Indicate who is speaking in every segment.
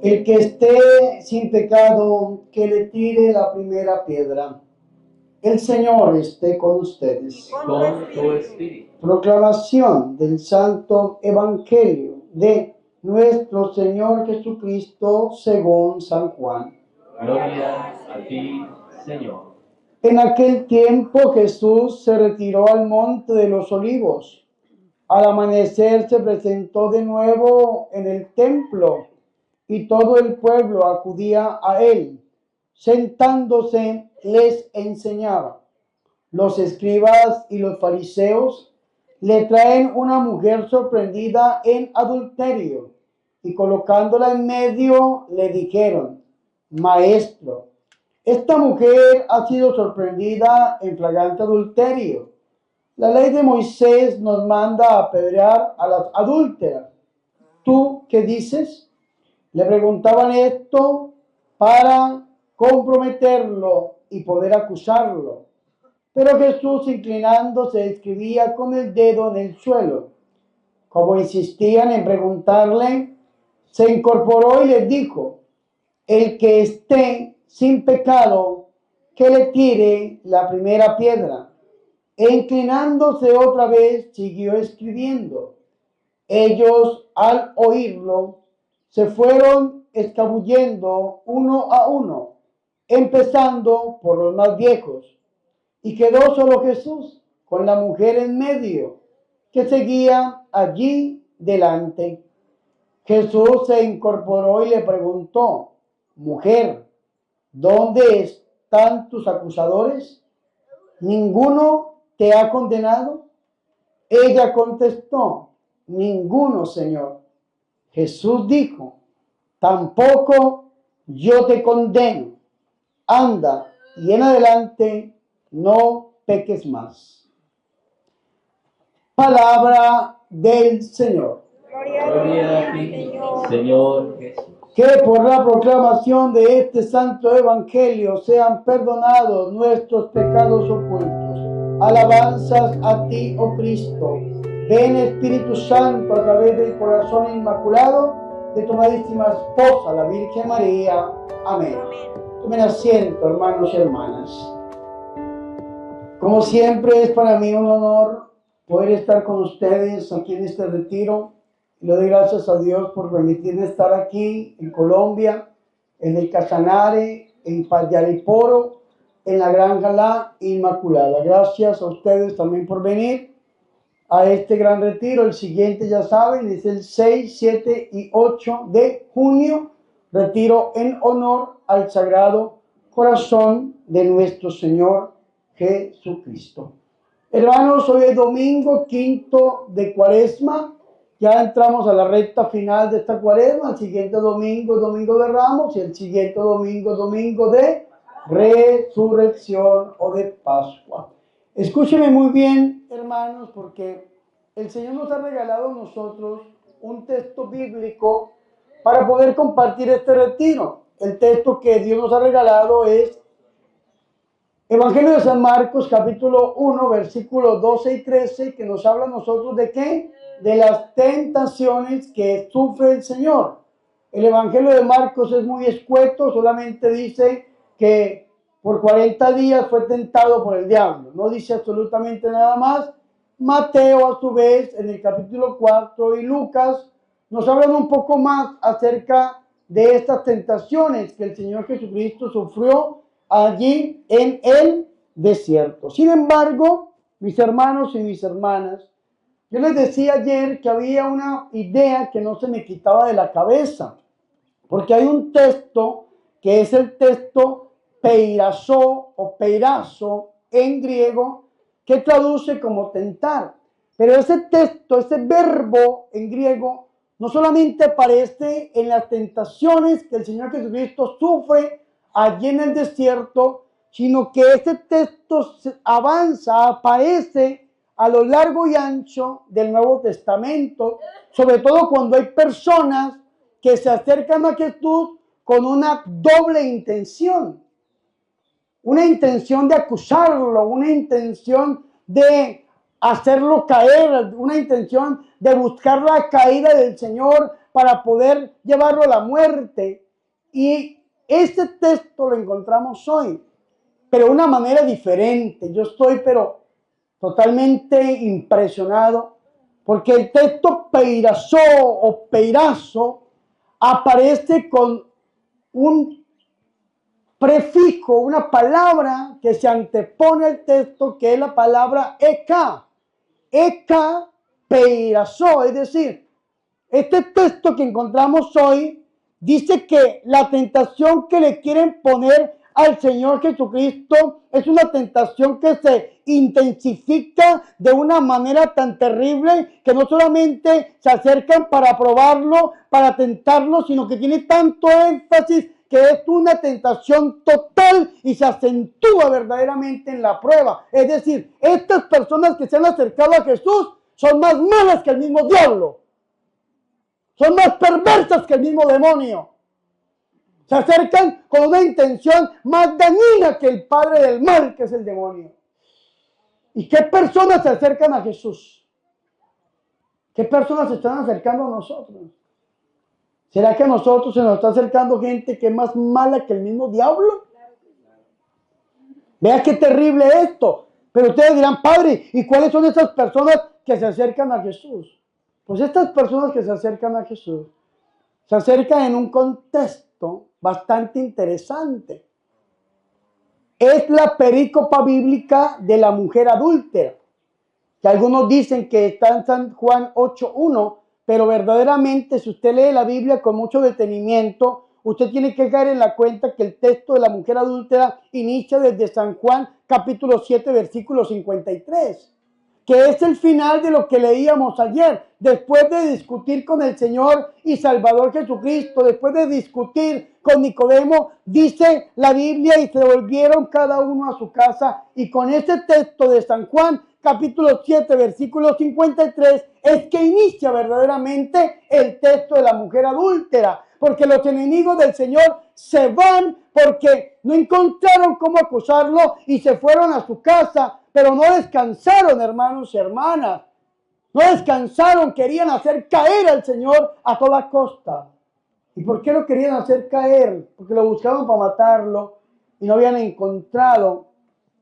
Speaker 1: El que esté sin pecado, que le tire la primera piedra. El Señor esté con ustedes.
Speaker 2: Con tu espíritu.
Speaker 1: Proclamación del Santo Evangelio de nuestro Señor Jesucristo según San Juan.
Speaker 2: Gloria a ti, Señor.
Speaker 1: En aquel tiempo Jesús se retiró al monte de los olivos. Al amanecer se presentó de nuevo en el templo y todo el pueblo acudía a él. Sentándose les enseñaba. Los escribas y los fariseos le traen una mujer sorprendida en adulterio y colocándola en medio le dijeron: Maestro, esta mujer ha sido sorprendida en flagrante adulterio. La ley de Moisés nos manda a apedrear a las adúlteras. ¿Tú qué dices? Le preguntaban esto para comprometerlo y poder acusarlo. Pero Jesús, inclinándose, escribía con el dedo en el suelo. Como insistían en preguntarle, se incorporó y les dijo: el que esté sin pecado, que le tire la primera piedra. E inclinándose otra vez, siguió escribiendo. Ellos, al oírlo, se fueron escabullendo uno a uno, empezando por los más viejos. Y quedó solo Jesús, con la mujer en medio, que seguía allí delante. Jesús se incorporó y le preguntó: Mujer, ¿dónde están tus acusadores? ¿Ninguno te ha condenado? Ella contestó: Ninguno, Señor. Jesús dijo: Tampoco yo te condeno. Anda y en adelante no peques más. Palabra del Señor.
Speaker 2: Gloria a ti, Señor Jesús.
Speaker 1: Que por la proclamación de este santo evangelio sean perdonados nuestros pecados ocultos. Alabanzas a ti, oh Cristo. Ven, Espíritu Santo, a través del corazón inmaculado de tu amadísima esposa, la Virgen María. Amén. Tomen asiento, hermanos y hermanas. Como siempre, es para mí un honor poder estar con ustedes aquí en este retiro. Le doy gracias a Dios por permitirme estar aquí en Colombia, en el Casanare, en Payariporo, en la Granja La Inmaculada. Gracias a ustedes también por venir a este gran retiro. El siguiente, ya saben, es el 6, 7 y 8 de junio. Retiro en honor al Sagrado Corazón de nuestro Señor Jesucristo. Hermanos, hoy es domingo quinto de Cuaresma. Ya entramos a la recta final de esta Cuaresma. El siguiente domingo es Domingo de Ramos y el siguiente domingo es Domingo de Resurrección o de Pascua. Escúchenme muy bien, hermanos, porque el Señor nos ha regalado a nosotros un texto bíblico para poder compartir este retiro. El texto que Dios nos ha regalado es Evangelio de San Marcos, capítulo 1, versículos 12 y 13, que nos habla a nosotros de ¿qué? De las tentaciones que sufre el Señor. El Evangelio de Marcos es muy escueto, solamente dice que por 40 días fue tentado por el diablo. No dice absolutamente nada más. Mateo, a su vez, en el capítulo 4, y Lucas nos hablan un poco más acerca de estas tentaciones que el Señor Jesucristo sufrió allí en el desierto. Sin embargo, mis hermanos y mis hermanas, yo les decía ayer que había una idea que no se me quitaba de la cabeza, porque hay un texto que es el texto peirazo o peirazo en griego, que traduce como tentar. Pero ese texto, ese verbo en griego, no solamente aparece en las tentaciones que el Señor Jesucristo sufre allí en el desierto, sino que ese texto avanza, aparece a lo largo y ancho del Nuevo Testamento, sobre todo cuando hay personas que se acercan a Jesús con una doble intención. Una intención de acusarlo, una intención de hacerlo caer, una intención de buscar la caída del Señor para poder llevarlo a la muerte. Y este texto lo encontramos hoy, pero de una manera diferente. Yo estoy pero totalmente impresionado porque el texto peirasó o peirazo aparece con un prefijo, una palabra que se antepone al texto, que es la palabra eka. Eka peirasó, es decir, este texto que encontramos hoy dice que la tentación que le quieren poner al Señor Jesucristo es una tentación que se intensifica de una manera tan terrible que no solamente se acercan para probarlo, para tentarlo, sino que tiene tanto énfasis que es una tentación total y se acentúa verdaderamente en la prueba. Es decir, estas personas que se han acercado a Jesús son más malas que el mismo diablo. Son más perversas que el mismo demonio. Se acercan con una intención más dañina que el padre del mal, que es el demonio. ¿Y qué personas se acercan a Jesús? ¿Qué personas se están acercando a nosotros? ¿Será que a nosotros se nos está acercando gente que es más mala que el mismo diablo? Vea qué terrible esto. Pero ustedes dirán, Padre, ¿y cuáles son esas personas que se acercan a Jesús? Pues estas personas que se acercan a Jesús se acercan en un contexto bastante interesante. Es la perícopa bíblica de la mujer adúltera, que algunos dicen que está en San Juan 8:1, pero verdaderamente si usted lee la Biblia con mucho detenimiento, usted tiene que caer en la cuenta que el texto de la mujer adúltera inicia desde San Juan capítulo 7, versículo 53. Que es el final de lo que leíamos ayer. Después de discutir con el Señor y Salvador Jesucristo, después de discutir con Nicodemo, dice la Biblia, y se volvieron cada uno a su casa. Y con ese texto de San Juan, capítulo 7, versículo 53, es que inicia verdaderamente el texto de la mujer adúltera. Porque los enemigos del Señor se van porque no encontraron cómo acusarlo y se fueron a su casa. Pero no descansaron, hermanos y hermanas. No descansaron, querían hacer caer al Señor a toda costa. ¿Y por qué lo querían hacer caer? Porque lo buscaban para matarlo y no habían encontrado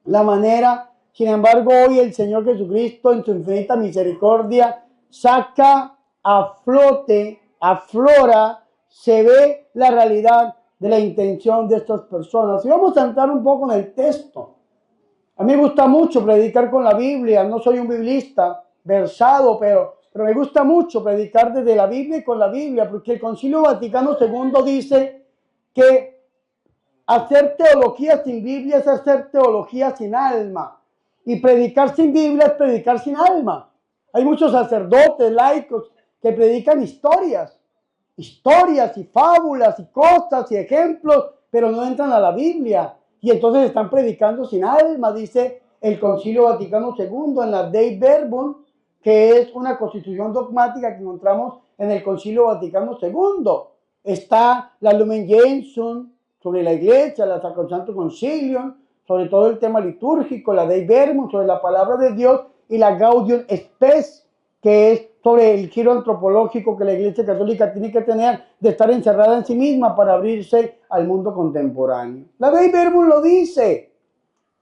Speaker 1: la manera. Sin embargo, hoy el Señor Jesucristo, en su infinita misericordia, saca a flote, aflora, se ve la realidad de la intención de estas personas. Y vamos a entrar un poco en el texto. A mí me gusta mucho predicar con la Biblia. No soy un biblista versado, pero me gusta mucho predicar desde la Biblia y con la Biblia, porque el Concilio Vaticano II dice que hacer teología sin Biblia es hacer teología sin alma. Y predicar sin Biblia es predicar sin alma. Hay muchos sacerdotes, laicos, que predican historias y fábulas y cosas y ejemplos, pero no entran a la Biblia. Y entonces están predicando sin alma, dice el Concilio Vaticano II en la Dei Verbum, que es una constitución dogmática que encontramos en el Concilio Vaticano II. Está la Lumen Gentium sobre la Iglesia, la Sacrosanto Concilium, sobre todo el tema litúrgico, la Dei Verbum sobre la palabra de Dios y la Gaudium Spes, que es sobre el giro antropológico que la Iglesia Católica tiene que tener de estar encerrada en sí misma para abrirse al mundo contemporáneo. La Dei Verbum lo dice.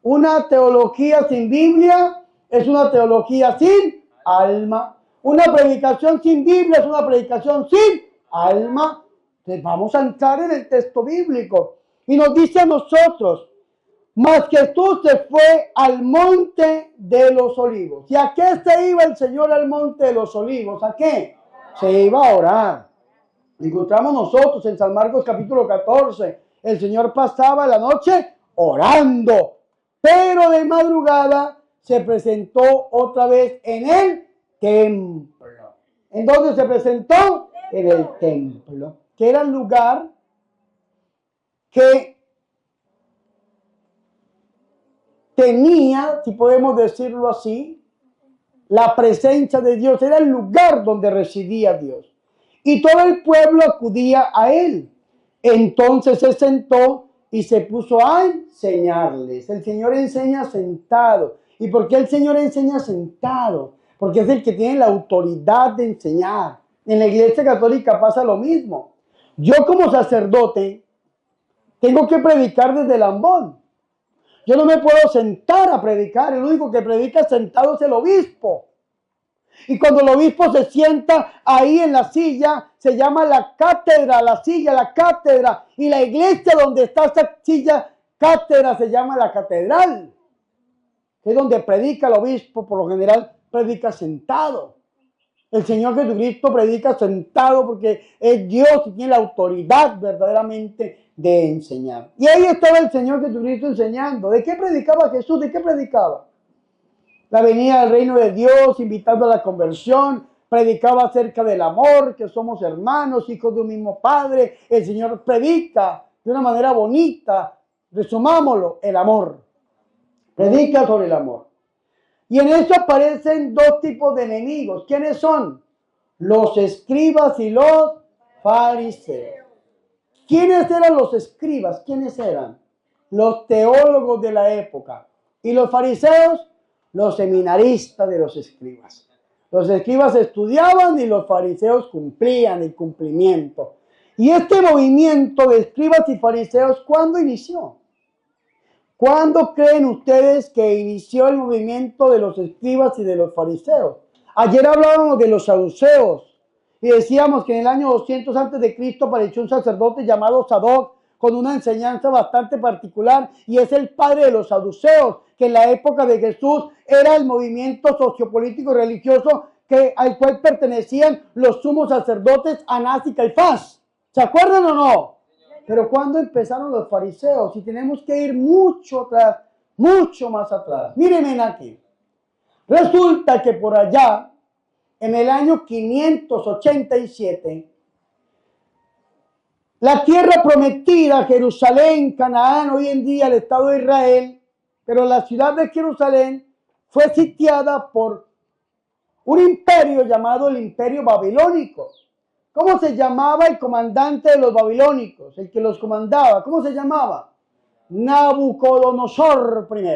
Speaker 1: Una teología sin Biblia es una teología sin alma. Una predicación sin Biblia es una predicación sin alma. Entonces vamos a entrar en el texto bíblico. Y nos dice a nosotros, mas Jesús se fue al monte de los olivos. ¿Y a qué se iba el Señor al monte de los olivos? ¿A qué? Se iba a orar. Encontramos nosotros en San Marcos capítulo 14. El Señor pasaba la noche orando, pero de madrugada se presentó otra vez en el templo. ¿En dónde se presentó? En el templo, que era el lugar que tenía, si podemos decirlo así, la presencia de Dios. Era el lugar donde residía Dios. Y todo el pueblo acudía a él. Entonces se sentó y se puso a enseñarles. El Señor enseña sentado. ¿Y por qué el Señor enseña sentado? porque es el que tiene la autoridad de enseñar. En la Iglesia Católica pasa lo mismo. Yo como sacerdote tengo que predicar desde el ambón. Yo no me puedo sentar a predicar, el único que predica sentado es el obispo. Y cuando el obispo se sienta ahí en la silla, se llama la cátedra, la silla, la cátedra. Y la iglesia donde está esa silla, cátedra, se llama la catedral. Que es donde predica el obispo, por lo general predica sentado. El Señor Jesucristo predica sentado porque es Dios y tiene la autoridad verdaderamente de enseñar. Y ahí estaba el Señor Jesucristo enseñando. ¿De qué predicaba Jesús? ¿De qué predicaba? La venida del reino de Dios, invitando a la conversión, predicaba acerca del amor, que somos hermanos, hijos de un mismo Padre. El Señor predica de una manera bonita, resumámoslo, el amor. Predica sobre el amor. Y en eso aparecen dos tipos de enemigos. ¿Quiénes son? Los escribas y los fariseos. ¿Quiénes eran los escribas? ¿Quiénes eran? Los teólogos de la época. ¿Y los fariseos? Los seminaristas de los escribas. Los escribas estudiaban y los fariseos cumplían el cumplimiento. Y este movimiento de escribas y fariseos, ¿cuándo inició? ¿Cuándo creen ustedes que inició el movimiento de los escribas y de los fariseos? Ayer hablábamos de los saduceos y decíamos que en el año 200 a.C. apareció un sacerdote llamado Sadoc con una enseñanza bastante particular y es el padre de los saduceos, que en la época de Jesús era el movimiento sociopolítico y religioso al cual pertenecían los sumos sacerdotes Anás y Caifás. ¿Se acuerdan o no? Pero ¿cuándo empezaron los fariseos? Y tenemos que ir mucho atrás, mucho más atrás. Mírenme aquí. Resulta que por allá, en el año 587, la tierra prometida, Jerusalén, Canaán, hoy en día el Estado de Israel, pero la ciudad de Jerusalén fue sitiada por un imperio llamado el Imperio Babilónico. ¿Cómo se llamaba el comandante de los babilónicos? El que los comandaba. ¿Cómo se llamaba? Nabucodonosor I.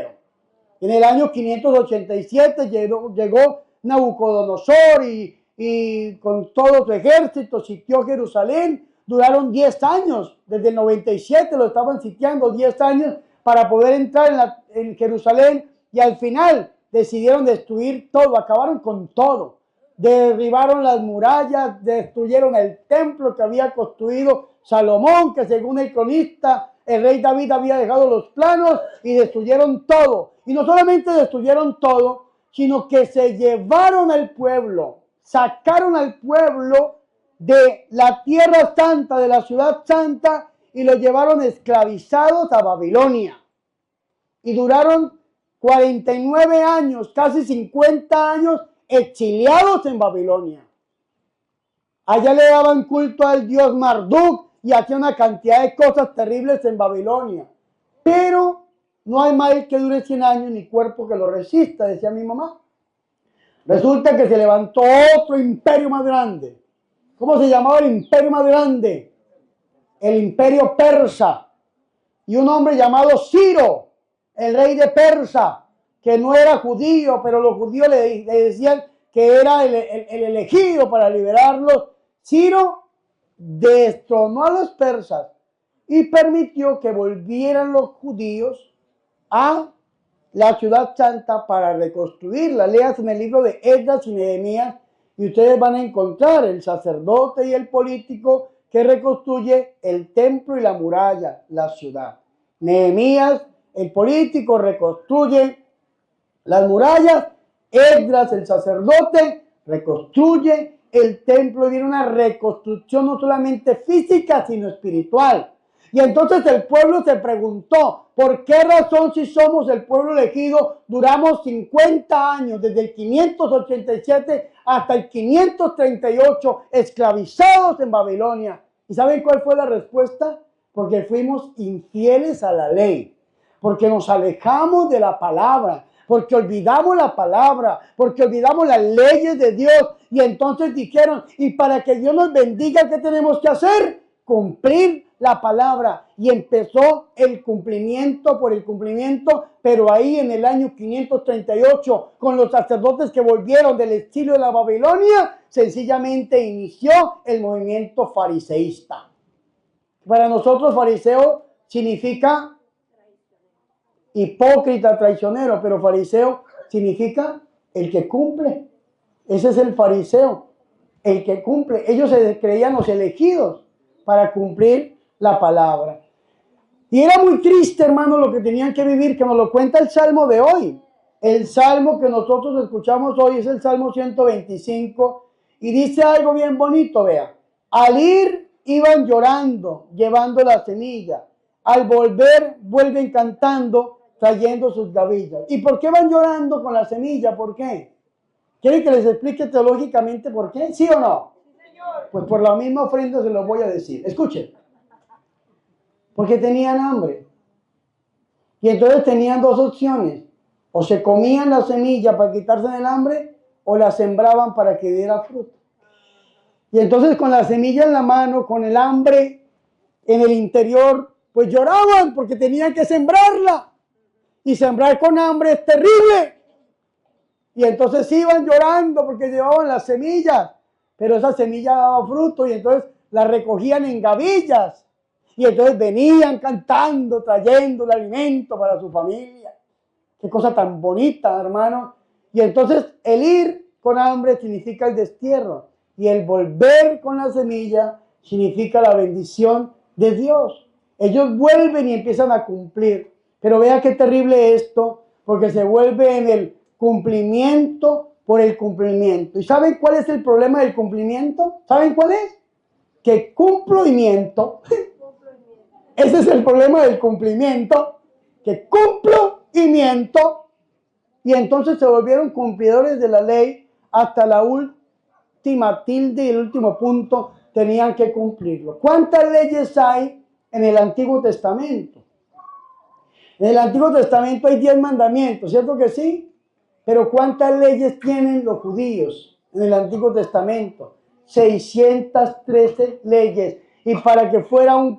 Speaker 1: En el año 587 llegó Nabucodonosor y con todo su ejército sitió Jerusalén. Duraron 10 años. Desde el 97 lo estaban sitiando 10 años para poder entrar en Jerusalén. Y al final decidieron destruir todo. Acabaron con todo. Derribaron las murallas, destruyeron el templo que había construido Salomón, que según el cronista, el rey David había dejado los planos, y destruyeron todo. Y no solamente destruyeron todo, sino que se llevaron al pueblo, sacaron al pueblo de la tierra santa, de la ciudad santa, y lo llevaron esclavizados a Babilonia. Y duraron 49 años, casi 50 años, exiliados en Babilonia. Allá le daban culto al dios Marduk y hacía una cantidad de cosas terribles en Babilonia. Pero no hay mal que dure 100 años ni cuerpo que lo resista, decía mi mamá. Resulta que se levantó otro imperio más grande. ¿Cómo se llamaba el imperio más grande? El imperio persa. Y un hombre llamado Ciro, el rey de Persa, que no era judío, pero los judíos le decían que era el elegido para liberarlos. Ciro destronó a los persas y permitió que volvieran los judíos a la ciudad santa para reconstruirla. Leas en el libro de Esdras y Nehemías y ustedes van a encontrar el sacerdote y el político que reconstruye el templo y la muralla, la ciudad. Nehemías, el político, reconstruye las murallas. Esdras, el sacerdote, reconstruye el templo. Viene una reconstrucción no solamente física, sino espiritual. Y entonces el pueblo se preguntó, ¿por qué razón, si somos el pueblo elegido, duramos 50 años, desde el 587 hasta el 538, esclavizados en Babilonia? ¿Y saben cuál fue la respuesta? Porque fuimos infieles a la ley, porque nos alejamos de la palabra, porque olvidamos la palabra, porque olvidamos las leyes de Dios. Y entonces dijeron, y para que Dios nos bendiga, ¿qué tenemos que hacer? Cumplir la palabra y empezó el cumplimiento por el cumplimiento, pero ahí en el año 538, con los sacerdotes que volvieron del exilio de la Babilonia, sencillamente inició el movimiento fariseísta. Para nosotros fariseo significa hipócrita, traicionero, pero fariseo significa el que cumple. Ese es el fariseo, el que cumple. Ellos se creían los elegidos para cumplir la palabra. Y era muy triste, hermano, lo que tenían que vivir, que nos lo cuenta el Salmo de hoy. El Salmo que nosotros escuchamos hoy es el Salmo 125 y dice algo bien bonito, vea. Al ir iban llorando, llevando la semilla. Al volver, vuelven cantando, trayendo sus gavillas. ¿Y por qué van llorando con la semilla? ¿Por qué? ¿Quieren que les explique teológicamente por qué? ¿Sí o no? Sí, señor. Pues por la misma ofrenda se lo voy a decir. Escuchen. Porque tenían hambre. Y entonces tenían dos opciones. O se comían la semilla para quitarse del hambre, o la sembraban para que diera fruto. Y entonces con la semilla en la mano, con el hambre en el interior, pues lloraban porque tenían que sembrarla. Y sembrar con hambre es terrible. Y entonces iban llorando porque llevaban las semillas, pero esa semilla daba fruto y entonces la recogían en gavillas. Y entonces venían cantando, trayendo el alimento para su familia. Qué cosa tan bonita, hermano. Y entonces el ir con hambre significa el destierro. Y el volver con la semilla significa la bendición de Dios. Ellos vuelven y empiezan a cumplir. Pero vea qué terrible esto, porque se vuelve en el cumplimiento por el cumplimiento. ¿Y saben cuál es el problema del cumplimiento? ¿Saben cuál es? Que cumplo y miento. Ese es el problema del cumplimiento, que cumplo y miento. Y entonces se volvieron cumplidores de la ley hasta la última tilde y el último punto tenían que cumplirlo. ¿Cuántas leyes hay en el Antiguo Testamento? En el Antiguo Testamento hay 10 mandamientos, ¿cierto que sí? Pero ¿cuántas leyes tienen los judíos en el Antiguo Testamento? 613 leyes. Y para que fuera un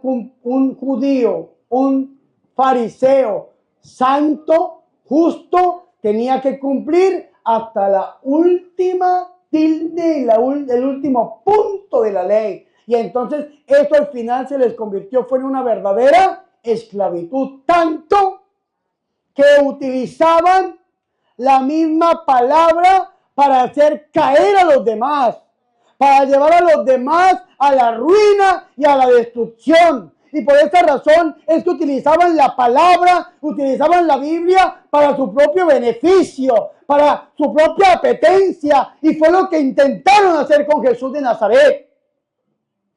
Speaker 1: judío, un fariseo santo, justo, tenía que cumplir hasta la última tilde y el último punto de la ley. Y entonces esto al final se les convirtió, fue en una verdadera esclavitud, tanto que utilizaban la misma palabra para hacer caer a los demás, para llevar a los demás a la ruina y a la destrucción. Y por esta razón es que utilizaban la palabra, utilizaban la Biblia para su propio beneficio, para su propia apetencia. Y fue lo que intentaron hacer con Jesús de Nazaret.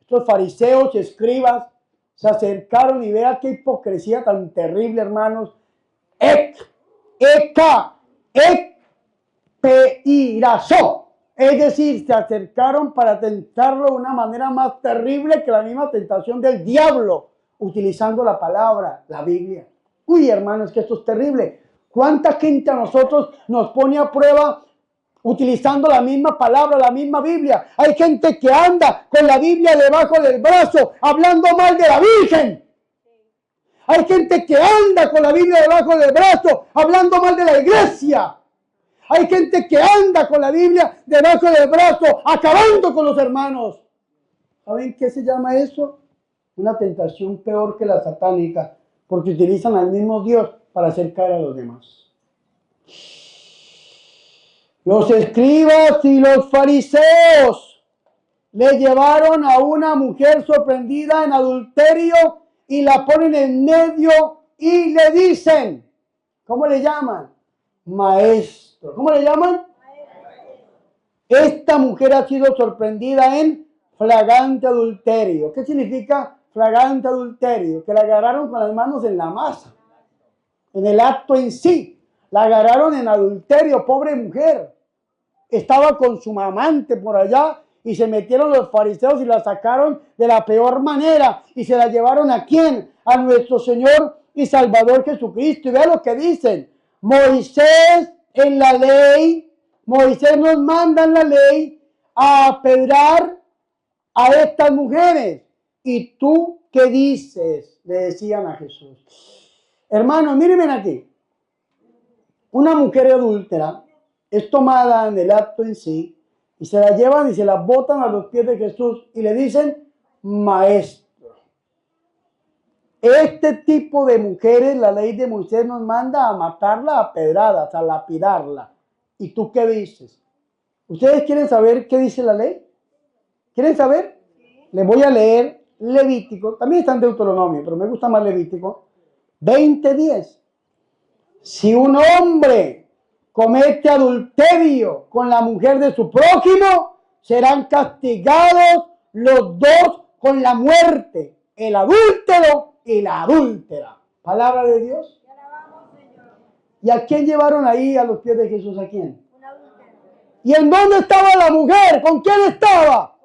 Speaker 1: Estos fariseos y escribas se acercaron y vea qué hipocresía tan terrible, hermanos. Peirazo. Es decir, se acercaron para tentarlo de una manera más terrible que la misma tentación del diablo, utilizando la palabra, la Biblia. Uy, hermanos, que esto es terrible. ¿Cuánta gente a nosotros nos pone a prueba utilizando la misma palabra, la misma Biblia? Hay gente que anda con la Biblia debajo del brazo, hablando mal de la Virgen. Hay gente que anda con la Biblia debajo del brazo, hablando mal de la iglesia. Hay gente que anda con la Biblia debajo del brazo, acabando con los hermanos. ¿Saben qué se llama eso? Una tentación peor que la satánica, porque utilizan al mismo Dios para hacer caer a los demás. Los escribas y los fariseos le llevaron a una mujer sorprendida en adulterio y la ponen en medio y le dicen, ¿cómo le llaman? Maestro. ¿Cómo le llaman? Esta mujer ha sido sorprendida en flagrante adulterio. ¿Qué significa flagrante adulterio? Que la agarraron con las manos en la masa, en el acto en sí. La agarraron en adulterio, pobre mujer. Estaba con su amante por allá y se metieron los fariseos y la sacaron de la peor manera y se la llevaron ¿a quién? A nuestro Señor y Salvador Jesucristo. Y vea lo que dicen. Moisés en la ley, Moisés nos manda en la ley a apedrear a estas mujeres. Y tú ¿qué dices?, le decían a Jesús. Hermanos, mírenme aquí. Una mujer adúltera es tomada en el acto en sí y se la llevan y se la botan a los pies de Jesús y le dicen, maestro. Este tipo de mujeres, la ley de Moisés nos manda a matarla a pedradas, a lapidarla. ¿Y tú qué dices? ¿Ustedes quieren saber qué dice la ley? ¿Quieren saber? Les voy a leer Levítico, también está en Deuteronomio, pero me gusta más Levítico, 20:10. Si un hombre comete adulterio con la mujer de su prójimo, serán castigados los dos con la muerte, el adúltero y la adúltera. Palabra de Dios. ¿Y a quién llevaron ahí a los pies de Jesús? ¿A quién? ¿Y en dónde estaba la mujer? ¿Con quién estaba?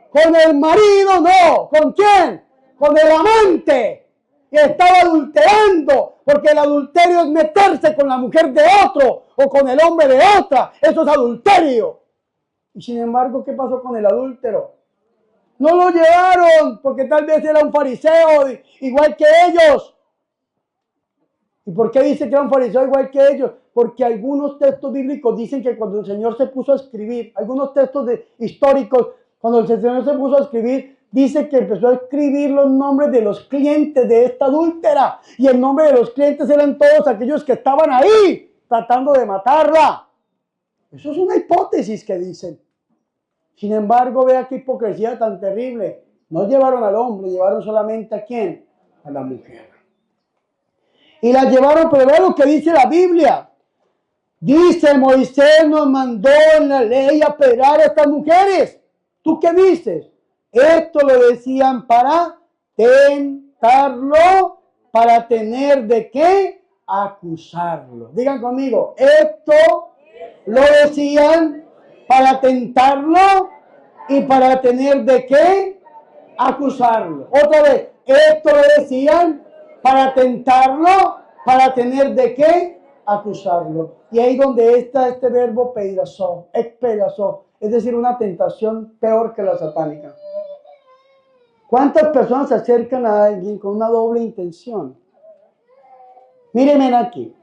Speaker 1: ¿Con el marido? No. ¿Con quién? Con el amante. Y estaba adulterando, porque el adulterio es meterse con la mujer de otro o con el hombre de otra. Eso es adulterio. Y sin embargo, ¿qué pasó con el adúltero? No lo llevaron porque tal vez era un fariseo igual que ellos. ¿Y por qué dice que era un fariseo igual que ellos? Porque algunos textos bíblicos dicen que cuando el Señor se puso a escribir, algunos textos históricos, cuando el Señor se puso a escribir, dice que empezó a escribir los nombres de los clientes de esta adúltera. Y el nombre de los clientes eran todos aquellos que estaban ahí tratando de matarla. Eso es una hipótesis que dicen. Sin embargo, vea qué hipocresía tan terrible. No llevaron al hombre, llevaron solamente ¿a quién? A la mujer. Y la llevaron, pero vea lo que dice la Biblia. Dice, Moisés nos mandó en la ley a apedrear a estas mujeres. ¿Tú qué dices? Esto lo decían para tentarlo, para tener de qué acusarlo. Digan conmigo, esto lo decían para tentarlo y para tener de qué acusarlo. Otra vez, esto lo decían para tentarlo, para tener de qué acusarlo. Y ahí donde está este verbo pedazó, es decir, una tentación peor que la satánica. ¿Cuántas personas se acercan a alguien con una doble intención? Mírenme aquí.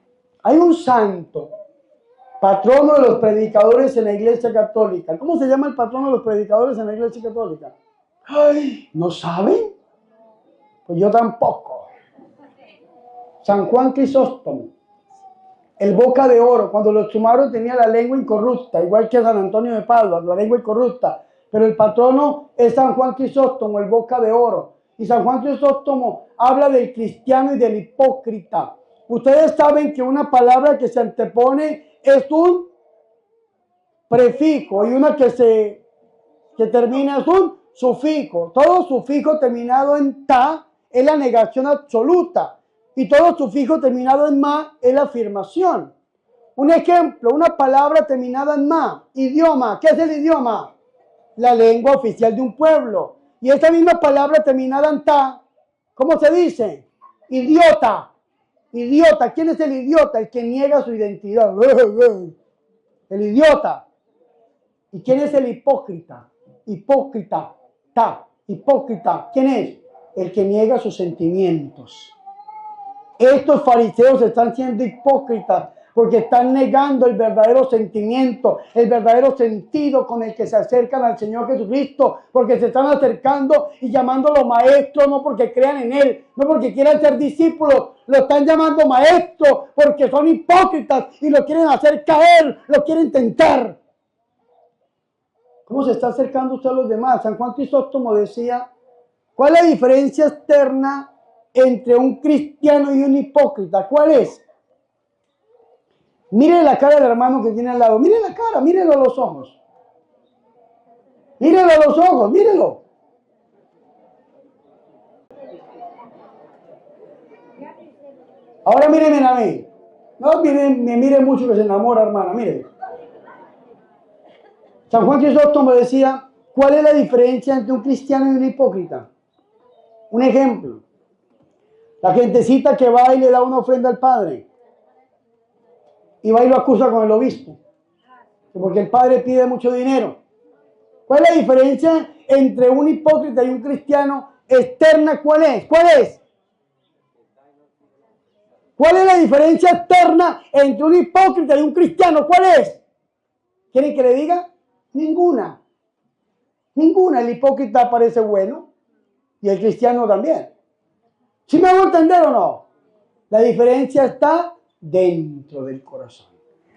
Speaker 1: Hay un santo, patrono de los predicadores en la Iglesia Católica. ¿Cómo se llama el patrono de los predicadores en la Iglesia Católica? Ay, ¿no saben? Pues yo tampoco. San Juan Crisóstomo, el boca de oro. Cuando lo exhumaron tenía la lengua incorrupta, igual que San Antonio de Padua, la lengua incorrupta. Pero el patrono es San Juan Crisóstomo, el boca de oro. Y San Juan Crisóstomo habla del cristiano y del hipócrita. Ustedes saben que una palabra que se antepone es un prefijo y una que termina es un sufijo. Todo sufijo terminado en ta es la negación absoluta y todo sufijo terminado en ma es la afirmación. Un ejemplo, una palabra terminada en ma, idioma. ¿Qué es el idioma? La lengua oficial de un pueblo. Y esta misma palabra terminada en ta, ¿cómo se dice? Idiota. Idiota. ¿Quién es el idiota? El que niega su identidad. El idiota. ¿Y quién es el hipócrita? Hipócrita. Hipócrita. ¿Quién es? El que niega sus sentimientos. Estos fariseos están siendo hipócritas porque están negando el verdadero sentimiento, el verdadero sentido con el que se acercan al Señor Jesucristo, porque se están acercando y llamándolo maestro, no porque crean en Él, no porque quieran ser discípulos, lo están llamando maestro porque son hipócritas y lo quieren hacer caer, lo quieren tentar. ¿Cómo se está acercando usted a los demás? San Juan Crisóstomo decía, ¿cuál es la diferencia externa entre un cristiano y un hipócrita? ¿Cuál es? Mire la cara del hermano que tiene al lado. Mire la cara, mírelo a los ojos. Mírelo a los ojos, mírelo. Ahora mírenme a mí. No me mire mucho que se enamora, hermana. Mire. San Juan Crisóstomo decía, ¿cuál es la diferencia entre un cristiano y un hipócrita? Un ejemplo. La gentecita que va y le da una ofrenda al Padre. Y va y lo acusa con el obispo. Porque el Padre pide mucho dinero. ¿Cuál es la diferencia entre un hipócrita y un cristiano externa, ¿cuál es? ¿Cuál es? ¿Cuál es la diferencia externa entre un hipócrita y un cristiano? ¿Cuál es? ¿Quieren que le diga? Ninguna. Ninguna. El hipócrita parece bueno y el cristiano también. ¿Sí me hago entender o no? La diferencia está dentro del corazón.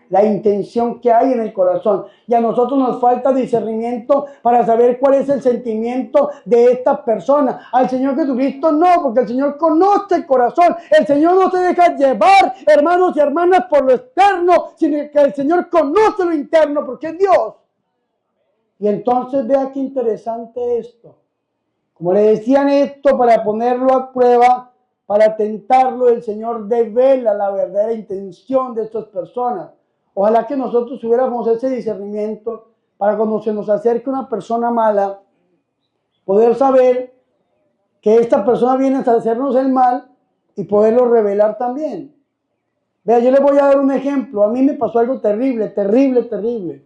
Speaker 1: La intención que hay en el corazón. Y a nosotros nos falta discernimiento para saber cuál es el sentimiento de estas personas. Al Señor Jesucristo no, porque el Señor conoce el corazón. El Señor no se deja llevar, hermanos y hermanas, por lo externo, sino que el Señor conoce lo interno, porque es Dios. Y entonces vea qué interesante esto. Como le decían esto para ponerlo a prueba, para tentarlo, el Señor devela la verdadera intención de estas personas. Ojalá que nosotros tuviéramos ese discernimiento para cuando se nos acerque una persona mala, poder saber que esta persona viene a hacernos el mal y poderlo revelar también. Vea, yo le voy a dar un ejemplo. A mí me pasó algo terrible, terrible, terrible.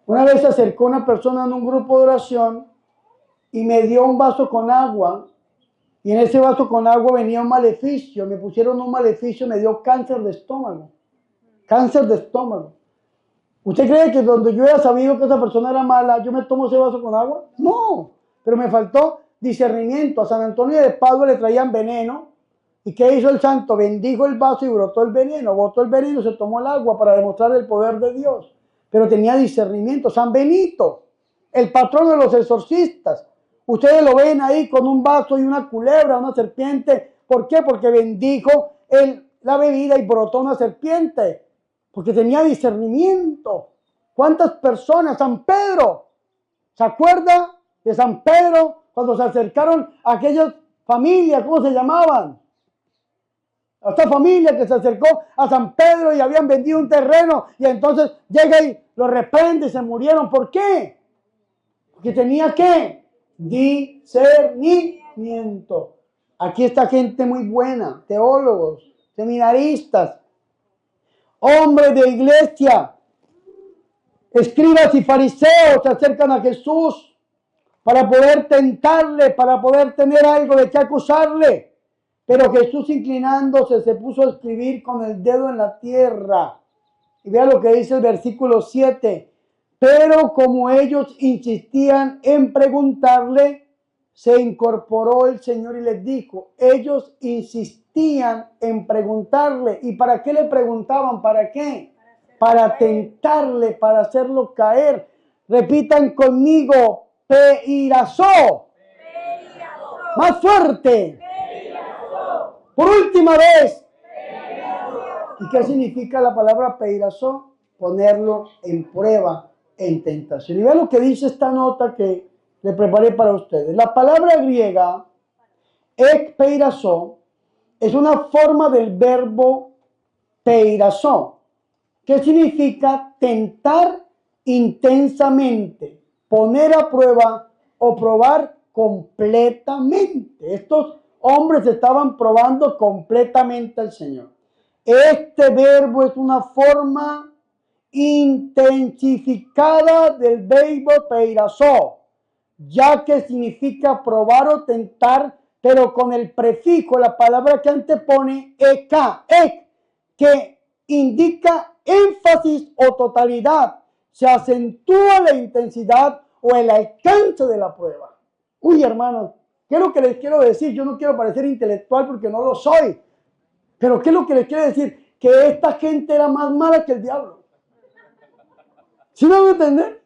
Speaker 1: Una vez se acercó una persona en un grupo de oración y me dio un vaso con agua. Y en ese vaso con agua venía un maleficio. Me pusieron un maleficio y me dio cáncer de estómago. Cáncer de estómago. ¿Usted cree que donde yo haya sabido que esa persona era mala, yo me tomo ese vaso con agua? No, pero me faltó discernimiento. A San Antonio de Padua le traían veneno. ¿Y qué hizo el santo? Bendijo el vaso y brotó el veneno. Botó el veneno y se tomó el agua para demostrar el poder de Dios. Pero tenía discernimiento. San Benito, el patrón de los exorcistas. Ustedes lo ven ahí con un vaso y una culebra, una serpiente. ¿Por qué? Porque bendijo la bebida y brotó una serpiente. Porque tenía discernimiento. ¿Cuántas personas? San Pedro. ¿Se acuerda de San Pedro cuando se acercaron a aquellas familias? ¿Cómo se llamaban? A esta familia que se acercó a San Pedro y habían vendido un terreno y entonces llega y lo reprende y se murieron. ¿Por qué? Porque tenía que discernimiento. Aquí está gente muy buena, teólogos, seminaristas, hombres de iglesia, escribas y fariseos se acercan a Jesús para poder tentarle, para poder tener algo de qué acusarle. Pero Jesús, inclinándose, se puso a escribir con el dedo en la tierra. Y vea lo que dice el versículo 7. Pero como ellos insistían en preguntarle, se incorporó el Señor y les dijo. Ellos insistían en preguntarle. ¿Y para qué le preguntaban? ¿Para qué? Para tentarle, para hacerlo caer. Repitan conmigo, peirazó. Más fuerte. Por última vez. ¿Y qué significa la palabra peirazó? Ponerlo en prueba, en tentación. Y vean lo que dice esta nota que le preparé para ustedes. La palabra griega, ekpeirazó, es una forma del verbo peirazó, que significa tentar intensamente, poner a prueba o probar completamente. Estos hombres estaban probando completamente al Señor. Este verbo es una forma intensificada del verbo peirazó, ya que significa probar o tentar, pero con el prefijo, la palabra que antepone, ek, que indica énfasis o totalidad. Se acentúa la intensidad o el alcance de la prueba. Uy, hermanos, ¿qué es lo que les quiero decir? Yo no quiero parecer intelectual porque no lo soy. Pero ¿qué es lo que les quiero decir? Que esta gente era más mala que el diablo. ¿Sí me van a entender?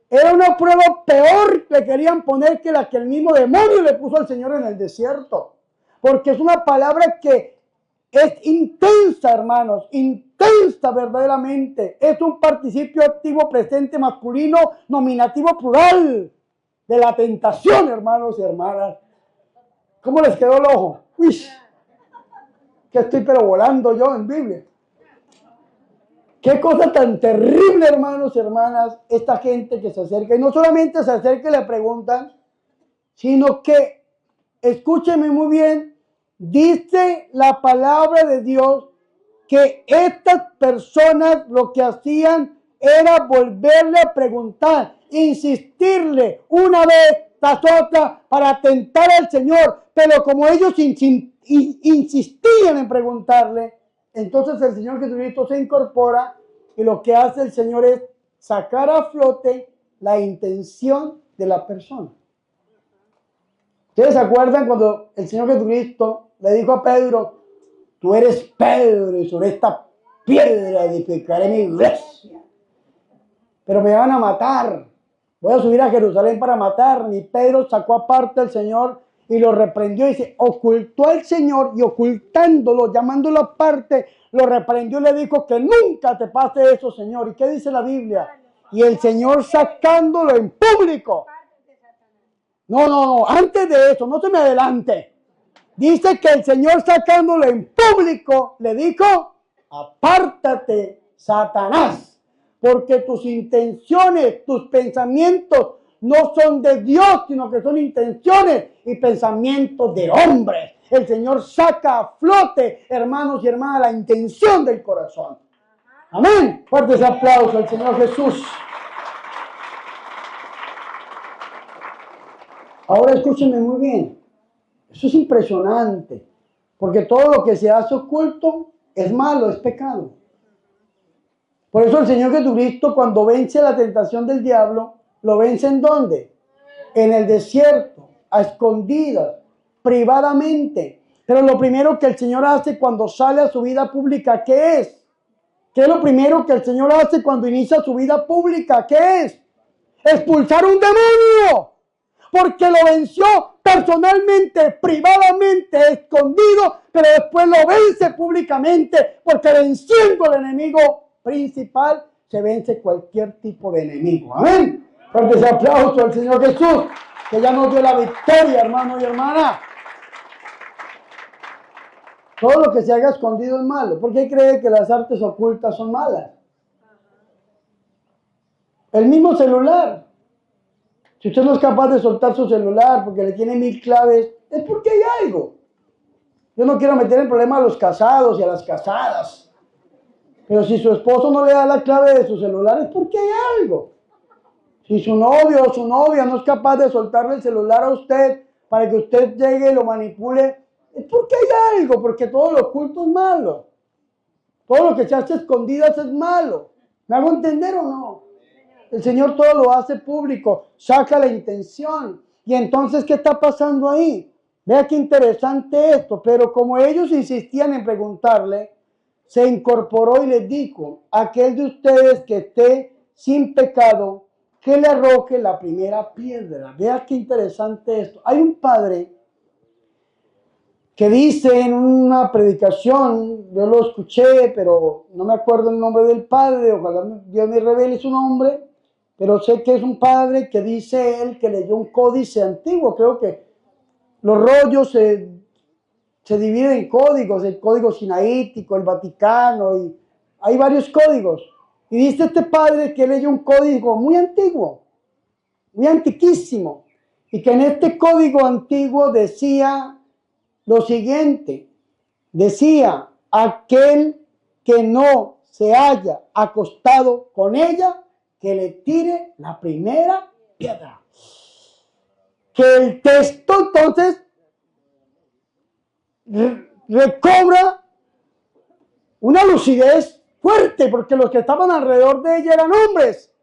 Speaker 1: Era una prueba peor que querían poner que la que el mismo demonio le puso al Señor en el desierto. Porque es una palabra que es intensa, hermanos, intensa verdaderamente. Es un participio activo presente masculino, nominativo plural de la tentación, hermanos y hermanas. ¿Cómo les quedó el ojo? Uy, que estoy pero volando yo en Biblia. Qué cosa tan terrible, hermanos y hermanas, esta gente que se acerca. Y no solamente se acerca y le preguntan, sino que, escúcheme muy bien, dice la palabra de Dios que estas personas lo que hacían era volverle a preguntar, insistirle una vez tras otra para tentar al Señor. Pero como ellos insistían en preguntarle, entonces el Señor Jesucristo se incorpora y lo que hace el Señor es sacar a flote la intención de la persona. ¿Ustedes se acuerdan cuando el Señor Jesucristo le dijo a Pedro, tú eres Pedro y sobre esta piedra edificaré mi iglesia? Pero me van a matar. Voy a subir a Jerusalén para matar. Y Pedro sacó aparte al Señor y lo reprendió. Y se ocultó al Señor y ocultándolo, llamándolo aparte, lo reprendió y le dijo que nunca te pase eso, Señor. ¿Y qué dice la Biblia? Y el Señor sacándolo en público. No, antes de eso, no se me adelante. Dice que el Señor sacándolo en público le dijo, apártate, Satanás, porque tus intenciones, tus pensamientos no son de Dios, sino que son intenciones y pensamientos de hombres. El Señor saca a flote, hermanos y hermanas, la intención del corazón. Amén. Fuertes aplausos al Señor Jesús. Ahora escúchenme muy bien. Eso es impresionante, porque todo lo que se hace oculto es malo, es pecado. Por eso el Señor Jesucristo, cuando vence la tentación del diablo, lo vence ¿en dónde? En el desierto, a escondidas, privadamente. Pero lo primero que el Señor hace cuando sale a su vida pública, ¿qué es? ¿Qué es lo primero que el Señor hace cuando inicia su vida pública? ¿Qué es? Expulsar un demonio. Porque lo venció personalmente, privadamente, escondido, pero después lo vence públicamente, porque venciendo al enemigo principal, se vence cualquier tipo de enemigo. Amén. Fuerte ese aplauso al Señor Jesús, que ya nos dio la victoria, hermano y hermana. Todo lo que se haga escondido es malo. ¿Por qué cree que las artes ocultas son malas? El mismo celular. Si usted no es capaz de soltar su celular porque le tiene 1000 claves, es porque hay algo. Yo no quiero meter en problema a los casados y a las casadas. Pero si su esposo no le da la clave de su celular, es porque hay algo. Si su novio o su novia no es capaz de soltarle el celular a usted para que usted llegue y lo manipule, es porque hay algo, porque todo lo oculto es malo. Todo lo que se hace a escondidas es malo. ¿Me hago entender o no? El Señor todo lo hace público, saca la intención. Y entonces, ¿qué está pasando ahí? Vea qué interesante esto. Pero como ellos insistían en preguntarle, se incorporó y les dijo, aquel de ustedes que esté sin pecado, que le arroje la primera piedra. Vea qué interesante esto. Hay un padre que dice en una predicación, yo lo escuché, pero no me acuerdo el nombre del padre, ojalá Dios me revele su nombre, pero sé que es un padre que dice él que leyó un códice antiguo. Creo que los rollos se dividen en códigos, el código sinaítico, el Vaticano, y hay varios códigos. Y dice este padre que leyó un código muy antiguo, muy antiquísimo, y que en este código antiguo decía lo siguiente, decía, aquel que no se haya acostado con ella, que le tire la primera piedra. Que el texto entonces recobra una lucidez fuerte, porque los que estaban alrededor de ella eran hombres.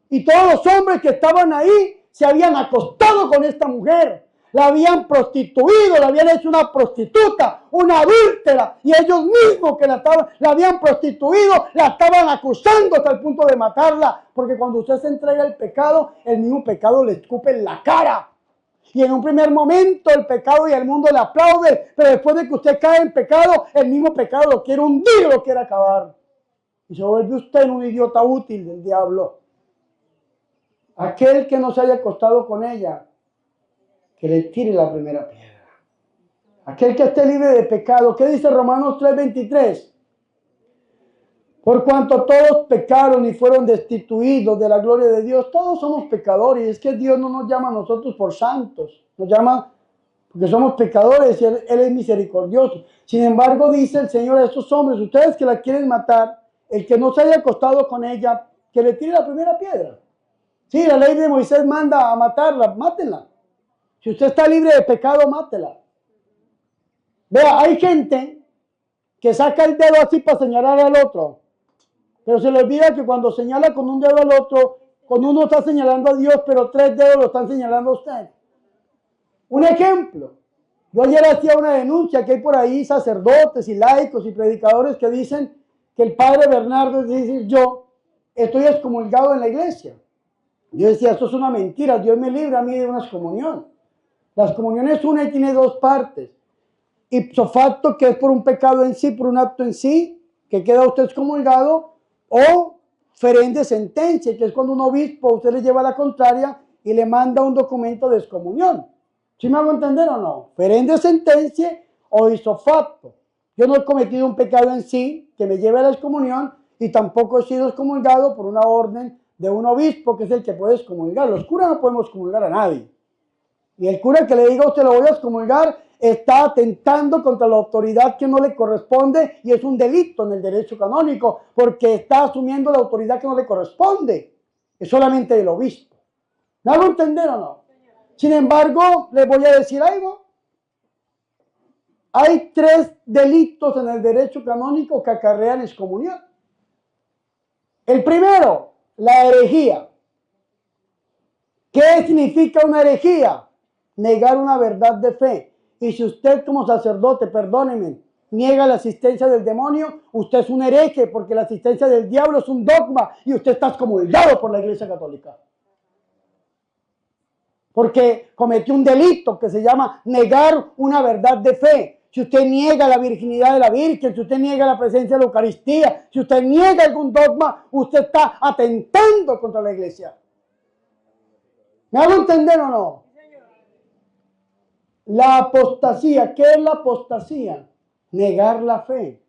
Speaker 1: Y todos los hombres que estaban ahí se habían acostado con esta mujer. La habían prostituido, la habían hecho una prostituta, una adúltera, y ellos mismos que la habían prostituido, la estaban acusando hasta el punto de matarla, porque cuando usted se entrega al pecado, el mismo pecado le escupe en la cara. Y en un primer momento el pecado y el mundo le aplaude, pero después de que usted cae en pecado, el mismo pecado lo quiere hundir, lo quiere acabar. Y se vuelve usted en un idiota útil del diablo. Aquel que no se haya acostado con ella, que le tire la primera piedra. Aquel que esté libre de pecado. ¿Qué dice Romanos 3:23? Por cuanto todos pecaron y fueron destituidos de la gloria de Dios. Todos somos pecadores. Y es que Dios no nos llama a nosotros por santos. Nos llama porque somos pecadores y Él es misericordioso. Sin embargo, dice el Señor a estos hombres, ustedes que la quieren matar, el que no se haya acostado con ella, que le tire la primera piedra. Sí, la ley de Moisés manda a matarla, mátenla. Si usted está libre de pecado, mátela. Vea, hay gente que saca el dedo así para señalar al otro, pero se le olvida que cuando señala con un dedo al otro, con uno está señalando a Dios, pero 3 dedos lo están señalando a usted. Un ejemplo, yo ayer hacía una denuncia que hay por ahí sacerdotes y laicos y predicadores que dicen que el padre Bernardo, es decir, yo estoy excomulgado en la iglesia. Yo decía, esto es una mentira, Dios me libre a mí de una excomunión. La excomunión es una y tiene 2 partes. Ipso facto, que es por un pecado en sí, por un acto en sí, que queda usted excomulgado, o ferende sentencia, que es cuando un obispo usted le lleva la contraria y le manda un documento de excomunión. ¿Sí me hago entender o no? Ferende sentencia o ipso facto. Yo no he cometido un pecado en sí que me lleve a la excomunión y tampoco he sido excomulgado por una orden de un obispo, que es el que puede excomulgar. Los curas no podemos excomulgar a nadie. Y el cura que le diga a usted lo voy a excomulgar está atentando contra la autoridad que no le corresponde y es un delito en el derecho canónico porque está asumiendo la autoridad que no le corresponde. Es solamente del obispo. ¿Me hago entender o no? Sin embargo, les voy a decir algo. Hay 3 delitos en el derecho canónico que acarrean excomunión. El primero, la herejía. ¿Qué significa una herejía? Negar una verdad de fe. Y si usted como sacerdote, perdóneme, niega la asistencia del demonio, usted es un hereje porque la asistencia del diablo es un dogma y usted está excomulgado por la Iglesia Católica. Porque cometió un delito que se llama negar una verdad de fe. Si usted niega la virginidad de la Virgen, si usted niega la presencia de la Eucaristía, si usted niega algún dogma, usted está atentando contra la Iglesia. ¿Me hago entender o no? La apostasía, ¿qué es la apostasía? Negar la fe.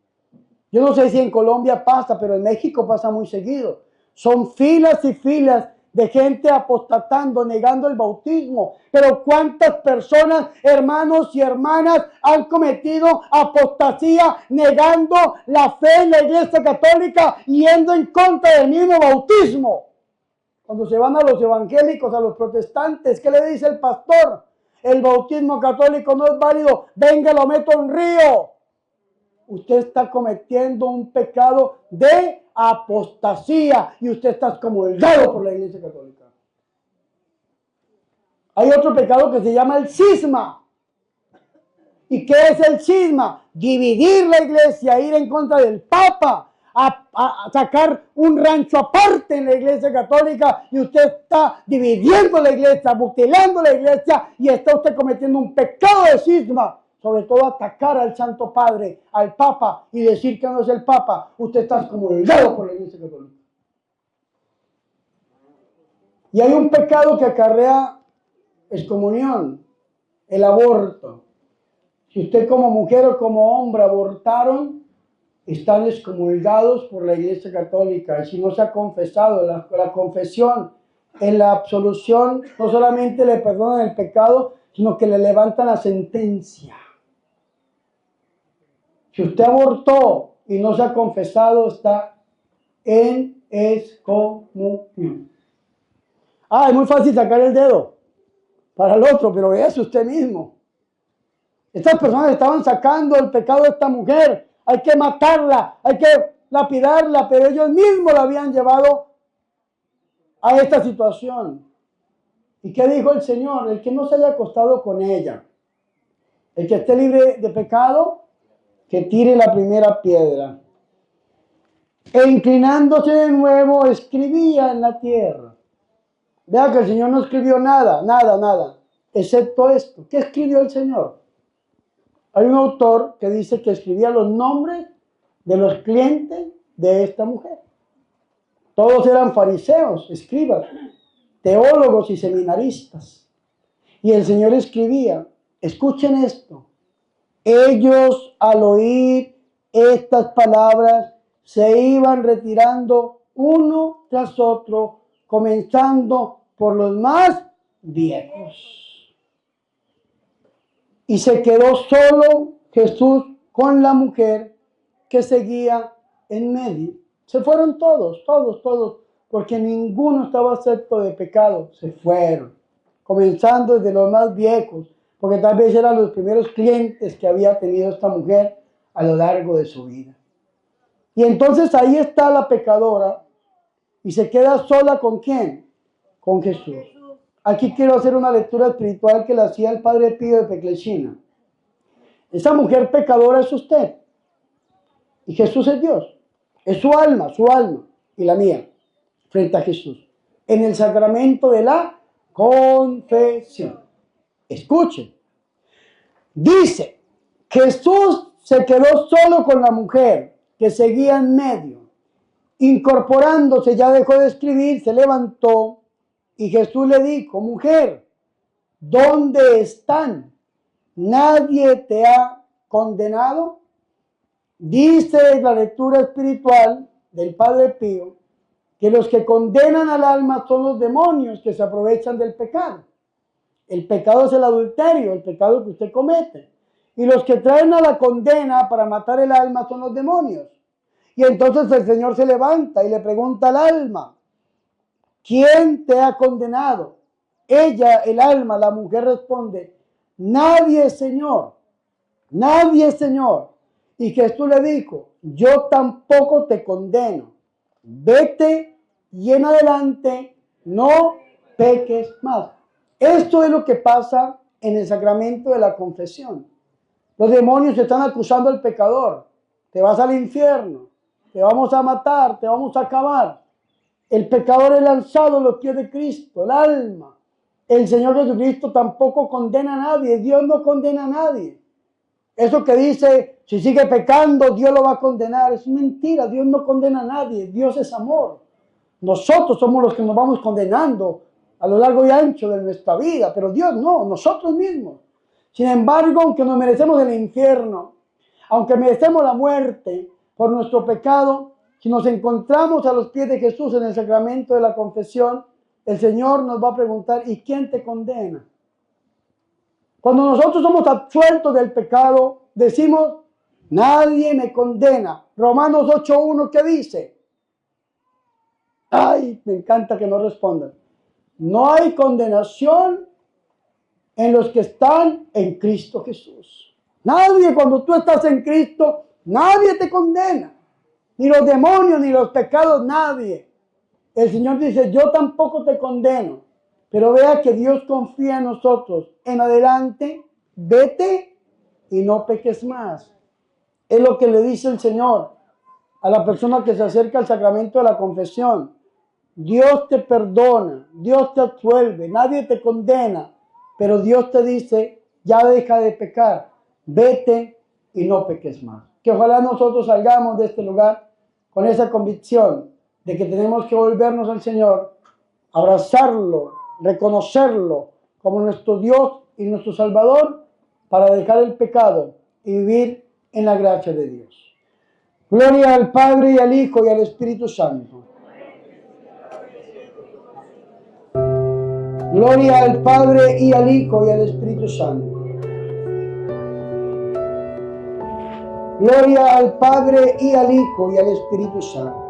Speaker 1: Yo no sé si en Colombia pasa, pero en México pasa muy seguido. Son filas y filas de gente apostatando, negando el bautismo. Pero ¿cuántas personas, hermanos y hermanas, han cometido apostasía negando la fe en la Iglesia Católica y yendo en contra del mismo bautismo? Cuando se van a los evangélicos, a los protestantes, ¿qué le dice el pastor? El bautismo católico no es válido, venga, lo meto en río. Usted está cometiendo un pecado de apostasía y usted está excomulgado por la Iglesia Católica. Hay otro pecado que se llama el cisma. ¿Y qué es el cisma? Dividir la iglesia, ir en contra del Papa, a sacar un rancho aparte en la Iglesia Católica y usted está dividiendo la iglesia, mutilando la iglesia y está usted cometiendo un pecado de cisma. Sobre todo atacar al Santo Padre, al Papa y decir que no es el Papa. Usted está excomulgado por la Iglesia Católica. Y hay un pecado que acarrea excomunión, el aborto. Si usted como mujer o como hombre abortaron, están excomulgados por la Iglesia Católica. Y si no se ha confesado, la confesión, en la absolución, no solamente le perdonan el pecado, sino que le levantan la sentencia. Si usted abortó y no se ha confesado, está en excomunión. Es muy fácil sacar el dedo para el otro, pero véase usted mismo. Estas personas estaban sacando el pecado de esta mujer. Hay que matarla, hay que lapidarla, pero ellos mismos la habían llevado a esta situación. ¿Y qué dijo el Señor? El que no se haya acostado con ella, el que esté libre de pecado, que tire la primera piedra. E inclinándose de nuevo, escribía en la tierra. Vea que el Señor no escribió nada, excepto esto. ¿Qué escribió el Señor? Hay un autor que dice que escribía los nombres de los clientes de esta mujer. Todos eran fariseos, escribas, teólogos y seminaristas. Y el Señor escribía, escuchen esto, ellos al oír estas palabras se iban retirando uno tras otro, comenzando por los más viejos. Y se quedó solo Jesús con la mujer que seguía en medio. Se fueron todos. porque ninguno estaba exento de pecado. Se fueron, comenzando desde los más viejos, porque tal vez eran los primeros clientes que había tenido esta mujer a lo largo de su vida. Y entonces ahí está la pecadora y se queda sola ¿con quién? Con Jesús. Aquí quiero hacer una lectura espiritual que la hacía el Padre Pío de Peclechina. Esa mujer pecadora es usted y Jesús es Dios. Es su alma y la mía frente a Jesús en el sacramento de la confesión. Escuchen. Dice, Jesús se quedó solo con la mujer que seguía en medio. Incorporándose, ya dejó de escribir, se levantó y Jesús le dijo, mujer, ¿dónde están? ¿Nadie te ha condenado? Dice la lectura espiritual del Padre Pío que los que condenan al alma son los demonios que se aprovechan del pecado. El pecado es el adulterio, el pecado que usted comete. Y los que traen a la condena para matar el alma son los demonios. Y entonces el Señor se levanta y le pregunta al alma, ¿quién te ha condenado? Ella, el alma, la mujer responde, nadie, Señor, nadie, Señor. Y Jesús le dijo, yo tampoco te condeno. Vete y en adelante no peques más. Esto es lo que pasa en el sacramento de la confesión. Los demonios están acusando al pecador. Te vas al infierno, te vamos a matar, te vamos a acabar. El pecador es lanzado a los pies de Cristo, el alma. El Señor Jesucristo tampoco condena a nadie. Dios no condena a nadie. Eso que dice, si sigue pecando, Dios lo va a condenar. Es mentira, Dios no condena a nadie. Dios es amor. Nosotros somos los que nos vamos condenando a lo largo y ancho de nuestra vida, pero Dios no, nosotros mismos. Sin embargo, aunque nos merecemos el infierno, aunque merecemos la muerte por nuestro pecado, si nos encontramos a los pies de Jesús en el sacramento de la confesión, el Señor nos va a preguntar, ¿y quién te condena? Cuando nosotros somos absueltos del pecado, decimos, nadie me condena. Romanos 8:1, ¿qué dice? Ay, me encanta que no respondan. No hay condenación en los que están en Cristo Jesús. Nadie, cuando tú estás en Cristo, nadie te condena. Ni los demonios, ni los pecados, nadie. El Señor dice, yo tampoco te condeno. Pero vea que Dios confía en nosotros. En adelante, vete y no peques más. Es lo que le dice el Señor a la persona que se acerca al sacramento de la confesión. Dios te perdona, Dios te absuelve, nadie te condena, pero Dios te dice, ya deja de pecar, vete y no peques más. Que ojalá nosotros salgamos de este lugar con esa convicción de que tenemos que volvernos al Señor, abrazarlo, reconocerlo como nuestro Dios y nuestro Salvador para dejar el pecado y vivir en la gracia de Dios. Gloria al Padre y al Hijo y al Espíritu Santo. Gloria al Padre y al Hijo y al Espíritu Santo. Gloria al Padre y al Hijo y al Espíritu Santo.